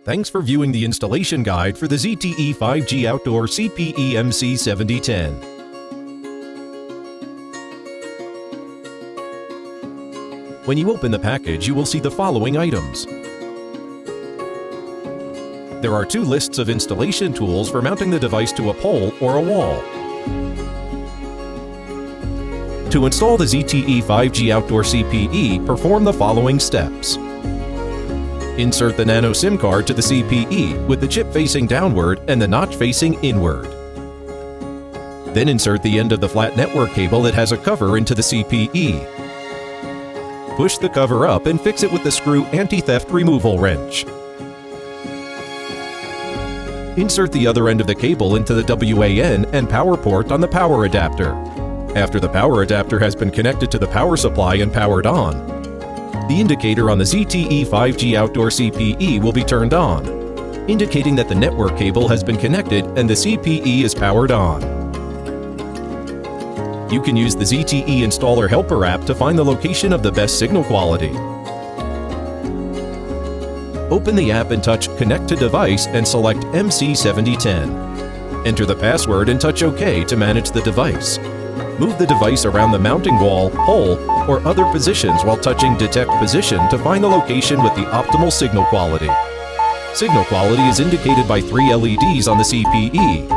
Thanks for viewing the installation guide for the ZTE 5G Outdoor CPE MC7010. When you open the package, you will see the following items. There are two lists of installation tools for mounting the device to a pole or a wall. To install the ZTE 5G Outdoor CPE, perform the following steps. Insert the nano SIM card to the CPE with the chip facing downward and the notch facing inward. Then insert the end of the flat network cable that has a cover into the CPE. Push the cover up and fix it with the screw anti-theft removal wrench. Insert the other end of the cable into the WAN and power port on the power adapter. After the power adapter has been connected to the power supply and powered on, the indicator on the ZTE 5G Outdoor CPE will be turned on, indicating that the network cable has been connected and the CPE is powered on. You can use the ZTE Installer Helper app to find the location of the best signal quality. Open the app and touch Connect to Device and select MC7010. Enter the password and touch OK to manage the device. Move the device around the mounting wall, pole, or other positions while touching Detect Position to find the location with the optimal signal quality. Signal quality is indicated by 3 LEDs on the CPE,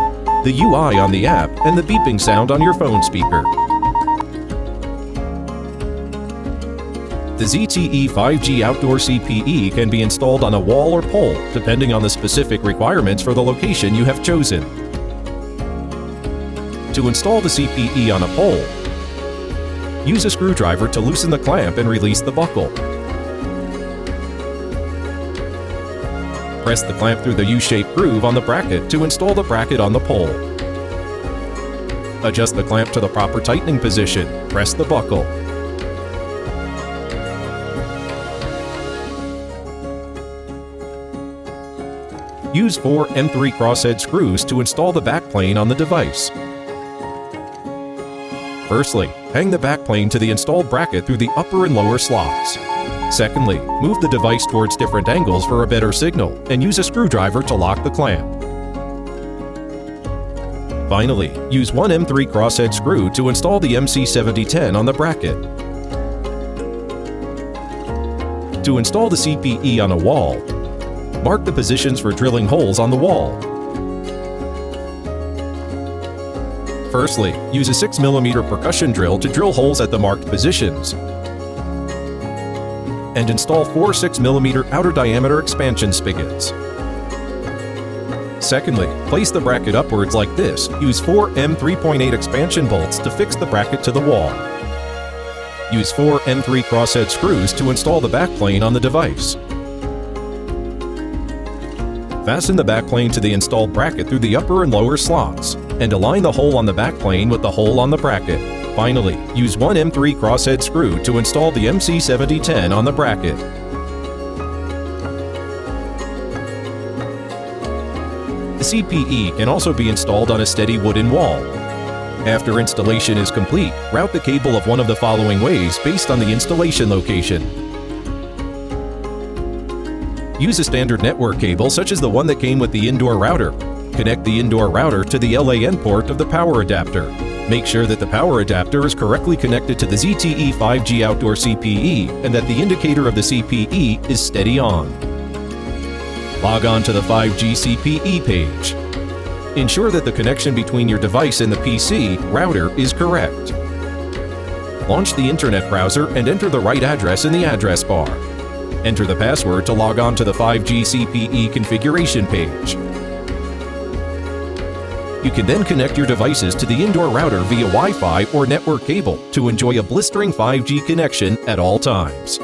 the UI on the app, and the beeping sound on your phone speaker. The ZTE 5G Outdoor CPE can be installed on a wall or pole, depending on the specific requirements for the location you have chosen. To install the CPE on a pole, use a screwdriver to loosen the clamp and release the buckle. Press the clamp through the U-shaped groove on the bracket to install the bracket on the pole. Adjust the clamp to the proper tightening position. Press the buckle. Use 4 M3 crosshead screws to install the backplane on the device. Firstly, hang the backplane to the installed bracket through the upper and lower slots. Secondly, move the device towards different angles for a better signal and use a screwdriver to lock the clamp. Finally, use 1 M3 crosshead screw to install the MC7010 on the bracket. To install the CPE on a wall, mark the positions for drilling holes on the wall. Firstly, use a 6mm percussion drill to drill holes at the marked positions. And install 4 6mm outer diameter expansion spigots. Secondly, place the bracket upwards like this. Use 4 M3.8 expansion bolts to fix the bracket to the wall. Use 4 M3 crosshead screws to install the backplane on the device. Fasten the backplane to the installed bracket through the upper and lower slots, and align the hole on the backplane with the hole on the bracket. Finally, use 1 M3 crosshead screw to install the MC7010 on the bracket. The CPE can also be installed on a steady wooden wall. After installation is complete, route the cable of one of the following ways based on the installation location. Use a standard network cable such as the one that came with the indoor router. Connect the indoor router to the LAN port of the power adapter. Make sure that the power adapter is correctly connected to the ZTE 5G Outdoor CPE and that the indicator of the CPE is steady on. Log on to the 5G CPE page. Ensure that the connection between your device and the PC router is correct. Launch the internet browser and enter the right address in the address bar. Enter the password to log on to the 5G CPE configuration page. You can then connect your devices to the indoor router via Wi-Fi or network cable to enjoy a blistering 5G connection at all times.